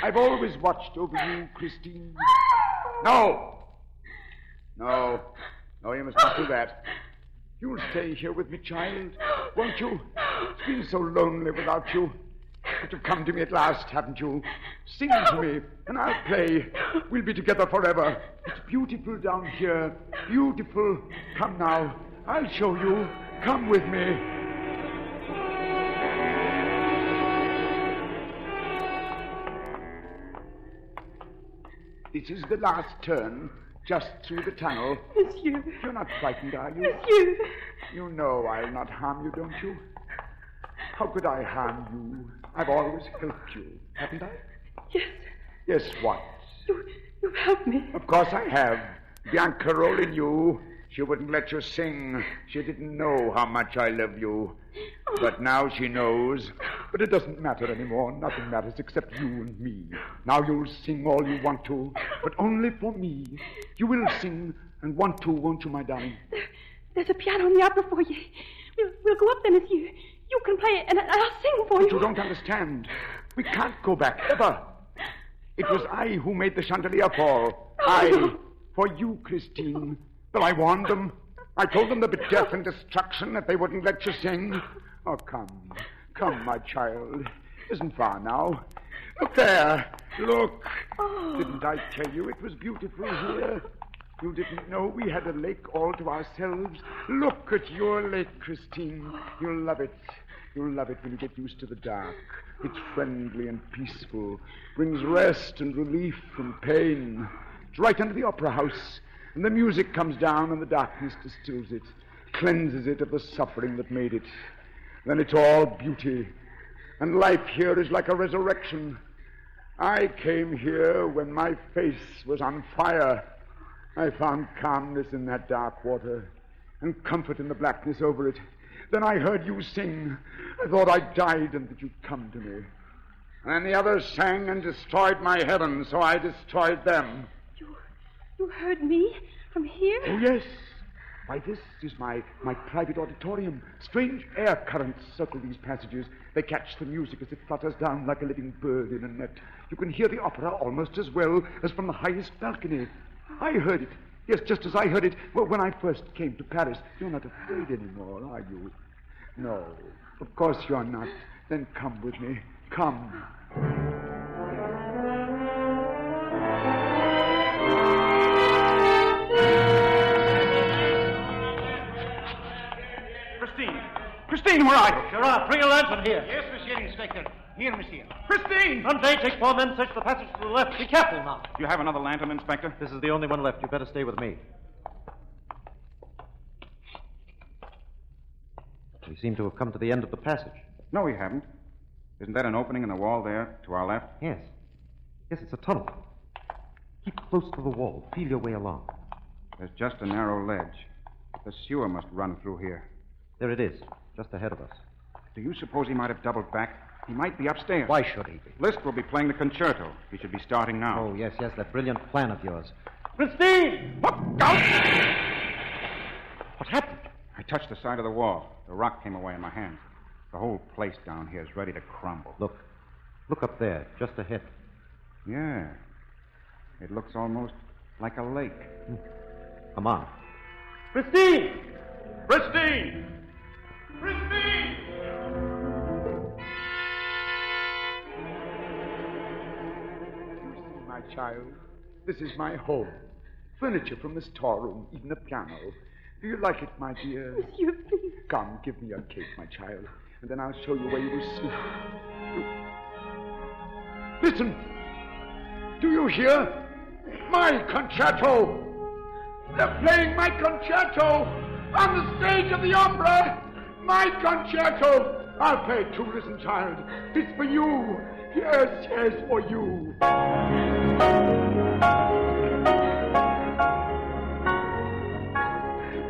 I've always watched over you, Christine. No, you must not do that. You'll stay here with me, child, won't you? It's been so lonely without you. But you've come to me at last, haven't you? Sing to me, and I'll play. We'll be together forever. It's beautiful down here. Beautiful. Come now. I'll show you. Come with me. This is the last turn, just through the tunnel. Monsieur. You're not frightened, are you? Monsieur. You know I'll not harm you, don't you? How could I harm you? I've always helped you, haven't I? Yes. Yes, what? You've helped me. Of course I have. Biancaroli knew. She wouldn't let you sing. She didn't know how much I love you. But now she knows. But it doesn't matter anymore. Nothing matters except you and me. Now you'll sing all you want to, but only for me. You will sing and want to, won't you, my darling? There's a piano in the opera foyer. We'll go up there, monsieur. You can play it, and I'll sing for you. But you don't understand. We can't go back, ever. It was I who made the chandelier fall. I, for you, Christine. But I warned them. I told them they'd be death and destruction if they wouldn't let you sing. Oh, come, my child. It isn't far now. Look there. Look. Oh. Didn't I tell you it was beautiful here? You didn't know we had a lake all to ourselves? Look at your lake, Christine. You'll love it. You'll love it when you get used to the dark. It's friendly and peaceful. Brings rest and relief from pain. It's right under the opera house. And the music comes down and the darkness distills it, cleanses it of the suffering that made it. Then it's all beauty. And life here is like a resurrection. I came here when my face was on fire. I found calmness in that dark water and comfort in the blackness over it. Then I heard you sing. I thought I died and that you'd come to me. And then the others sang and destroyed my heaven, so I destroyed them. You heard me from here? Oh, yes. Why, this is my private auditorium. Strange air currents circle these passages. They catch the music as it flutters down like a living bird in a net. You can hear the opera almost as well as from the highest balcony. I heard it. Yes, just as I heard it when I first came to Paris. You're not afraid anymore, are you? No, of course you're not. Then come with me. Come. Christine, where are you? Gerard, bring a lantern here. Yes, Monsieur Inspector. Here, Monsieur. Christine! Sunday, take 4 men, search the passage to the left. Be careful now. Do you have another lantern, Inspector? This is the only one left. You better stay with me. We seem to have come to the end of the passage. No, we haven't. Isn't that an opening in the wall there, to our left? Yes. Yes, it's a tunnel. Keep close to the wall. Feel your way along. There's just a narrow ledge. The sewer must run through here. There it is, just ahead of us. Do you suppose he might have doubled back? He might be upstairs. Why should he be? Liszt will be playing the concerto. He should be starting now. Oh, yes, that brilliant plan of yours. Christine! Look out! What happened? I touched the side of the wall. The rock came away in my hand. The whole place down here is ready to crumble. Look up there, just ahead. Yeah. It looks almost like a lake. Come on. Christine! Christine! Christine! My child, this is my home. Furniture from the storeroom, even a piano. Do you like it, my dear? Monsieur, please. Come, give me your cake, my child, and then I'll show you where you will sleep. Listen! Do you hear? My concerto! They're playing my concerto on the stage of the opera! My concerto! I'll play it too, listen, child. It's for you. Yes, yes, for you.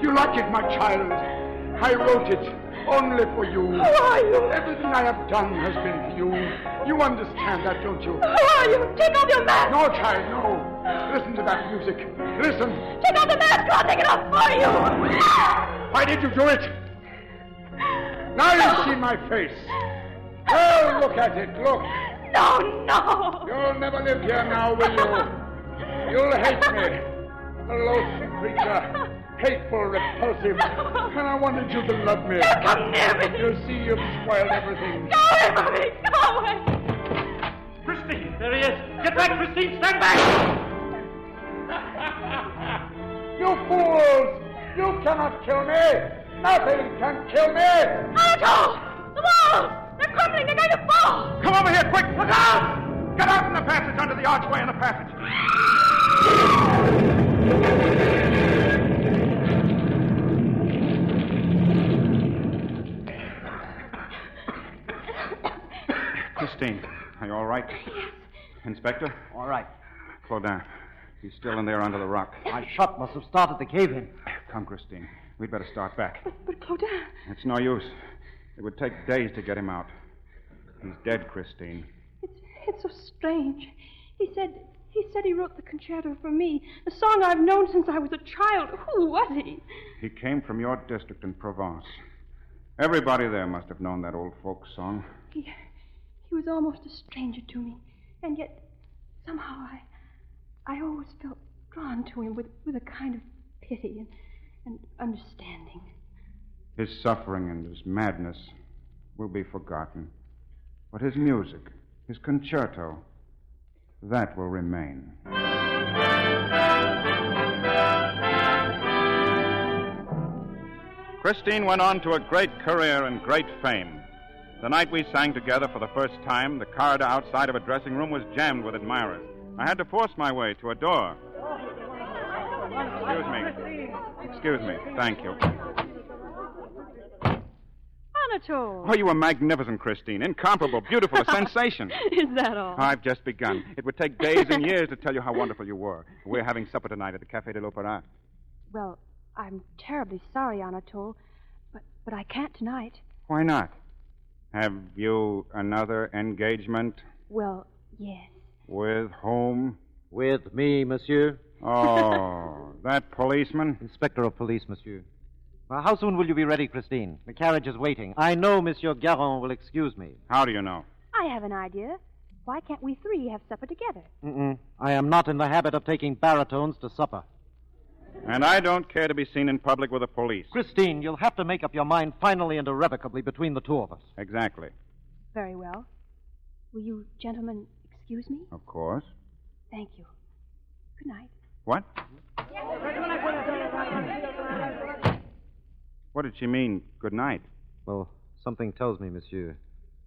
Do you like it, my child? I wrote it only for you. Who are you? Everything I have done has been for you. You understand that, don't you? Who are you? Take off your mask! No, child, no. Listen to that music. Listen. Take off the mask! I'll take it off for you! Why did you do it? Now you see my face. Oh, look at it, look. No, no. You'll never live here now, will you? You'll hate me. A loathsome creature. Hateful, repulsive. And I wanted you to love me. Don't come near me. You see, you've spoiled everything. Go away from me. Go away. Christine, there he is. Get back, Christine. Stand back. You fools. You cannot kill me. Nothing can kill me! Anatole! The walls! They're crumbling! They're going to fall! Come over here, quick! Look out! Get out in the passage under the archway in the passage. Christine, are you all right? Inspector? All right. Claudin, he's still in there under the rock. My shot must have started the cave in. Come, Christine. We'd better start back. But Claudin... It's no use. It would take days to get him out. He's dead, Christine. It's so strange. He said he wrote the concerto for me, a song I've known since I was a child. Who was he? He came from your district in Provence. Everybody there must have known that old folk song. He was almost a stranger to me, and yet somehow I always felt drawn to him with a kind of pity and understanding. His suffering and his madness will be forgotten. But his music, his concerto, that will remain. Christine went on to a great career and great fame. The night we sang together for the first time, the corridor outside of a dressing room was jammed with admirers. I had to force my way to a door. Excuse me. Thank you. Anatole. Oh, you were magnificent, Christine. Incomparable, beautiful, a sensation. Is that all? I've just begun. It would take days and years to tell you how wonderful you were. We're having supper tonight at the Café de l'Opéra. Well, I'm terribly sorry, Anatole, but I can't tonight. Why not? Have you another engagement? Well, yes. With whom? With me, monsieur. Oh, that policeman? Inspector of Police, monsieur. How soon will you be ready, Christine? The carriage is waiting. I know Monsieur Garon will excuse me. How do you know? I have an idea. Why can't we three have supper together? I am not in the habit of taking baritones to supper. And I don't care to be seen in public with the police. Christine, you'll have to make up your mind finally and irrevocably between the two of us. Exactly. Very well. Will you gentlemen excuse me? Of course. Thank you. Good night. What? What did she mean, good night? Well, something tells me, monsieur,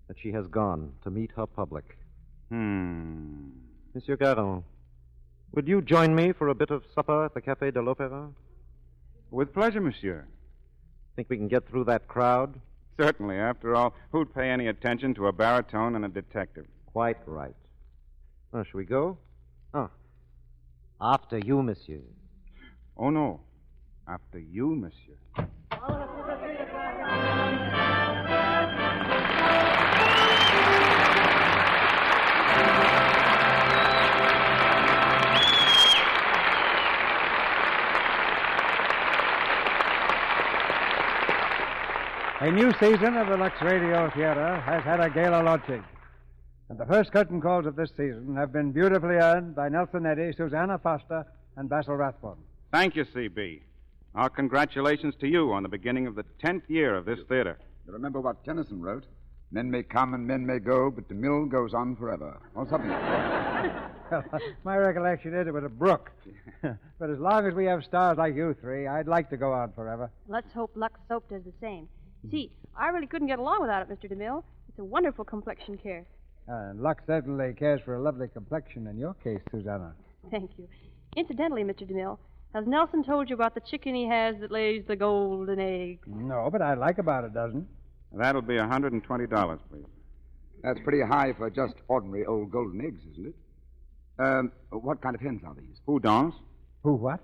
that she has gone to meet her public. Monsieur Garon, would you join me for a bit of supper at the Café de l'Opéra? With pleasure, monsieur. Think we can get through that crowd? Certainly. After all, who'd pay any attention to a baritone and a detective? Quite right. Oh, shall we go? Oh. After you, monsieur. Oh, no. After you, monsieur. A new season of the Lux Radio Theater has had a gala launching. And the first curtain calls of this season have been beautifully earned by Nelson Eddy, Susanna Foster, and Basil Rathbone. Thank you, C.B. Our congratulations to you on the beginning of the 10th year of this theater. You remember what Tennyson wrote? Men may come and men may go, but the mill goes on forever. Or something like that. My recollection is it was a brook. But as as long as we have stars like you three, I'd like to go on forever. Let's hope Lux Soap does the same. See, I really couldn't get along without it, Mr. DeMille. It's a wonderful complexion care. And Lux certainly cares for a lovely complexion in your case, Susanna. Thank you. Incidentally, Mr. DeMille, has Nelson told you about the chicken he has that lays the golden eggs? No, but I'd like about a dozen. That'll be $120, please. That's pretty high for just ordinary old golden eggs, isn't it? What kind of hens are these? Houdons. Who what?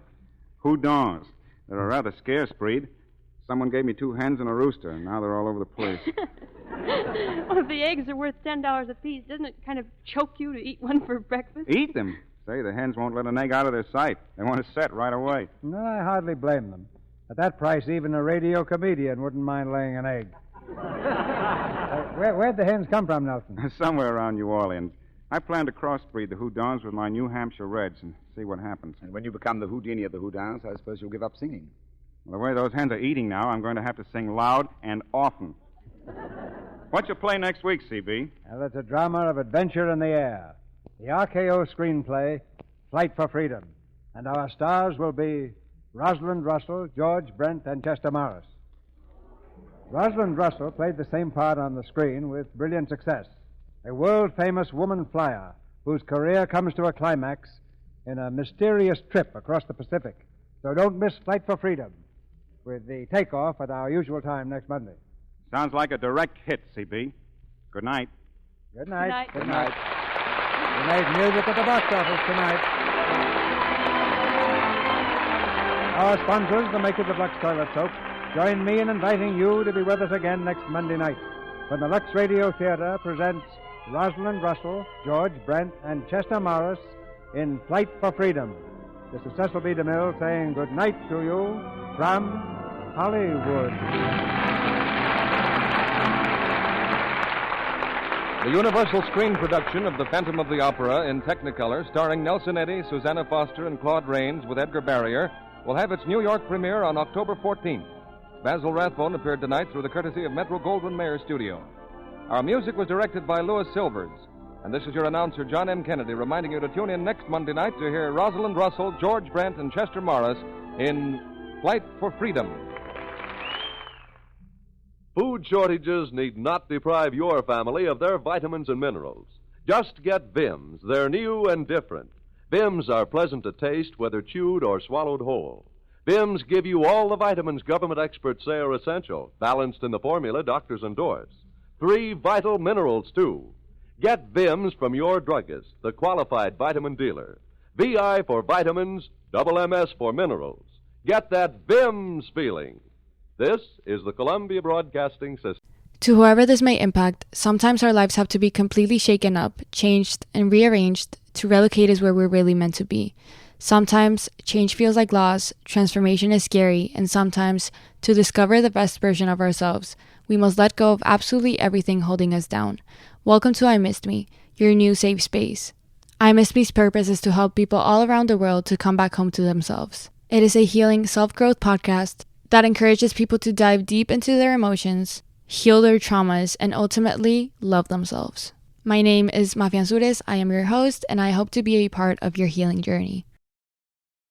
Houdons. They're a rather scarce breed. Someone gave me 2 hens and a rooster, and now they're all over the place. Well, if the eggs are worth $10 apiece, doesn't it kind of choke you to eat one for breakfast? Eat them? Say, the hens won't let an egg out of their sight. They want to set right away. No, I hardly blame them. At that price, even a radio comedian wouldn't mind laying an egg. Where'd the hens come from, Nelson? Somewhere around New Orleans. I plan to crossbreed the Houdons with my New Hampshire Reds and see what happens. And when you become the Houdini of the Houdons, I suppose you'll give up singing. Well, the way those hens are eating now, I'm going to have to sing loud and often. What's your play next week, CB? Well, it's a drama of adventure in the air. The RKO screenplay, Flight for Freedom. And our stars will be Rosalind Russell, George Brent, and Chester Morris. Rosalind Russell played the same part on the screen with brilliant success. A world-famous woman flyer whose career comes to a climax in a mysterious trip across the Pacific. So don't miss Flight for Freedom, with the takeoff at our usual time next Monday. Sounds like a direct hit, CB. Good night. Good night. Good night. Good night. We made music at the box office tonight. Our sponsors, the makers of Lux Toilet Soap, join me in inviting you to be with us again next Monday night when the Lux Radio Theater presents Rosalind Russell, George Brent, and Chester Morris in Flight for Freedom. This is Cecil B. DeMille saying good night to you from Hollywood. The Universal Screen production of The Phantom of the Opera in Technicolor, starring Nelson Eddy, Susanna Foster, and Claude Rains with Edgar Barrier, will have its New York premiere on October 14th. Basil Rathbone appeared tonight through the courtesy of Metro-Goldwyn-Mayer Studio. Our music was directed by Louis Silvers. And this is your announcer, John M. Kennedy, reminding you to tune in next Monday night to hear Rosalind Russell, George Brent, and Chester Morris in Flight for Freedom. Food shortages need not deprive your family of their vitamins and minerals. Just get Vims. They're new and different. Vims are pleasant to taste, whether chewed or swallowed whole. Vims give you all the vitamins government experts say are essential, balanced in the formula doctors endorse. 3 vital minerals, too. Get Vims from your druggist, the qualified vitamin dealer. VI for vitamins, double MS for minerals. Get that Vims feeling. This is the Columbia Broadcasting System. To whoever this may impact, sometimes our lives have to be completely shaken up, changed, and rearranged to relocate us where we're really meant to be. Sometimes change feels like loss, transformation is scary, and sometimes, to discover the best version of ourselves, we must let go of absolutely everything holding us down. Welcome to I Missed Me, your new safe space. I Missed Me's purpose is to help people all around the world to come back home to themselves. It is a healing self-growth podcast that encourages people to dive deep into their emotions, heal their traumas, and ultimately love themselves. My name is Mafian Sures. I am your host, and I hope to be a part of your healing journey.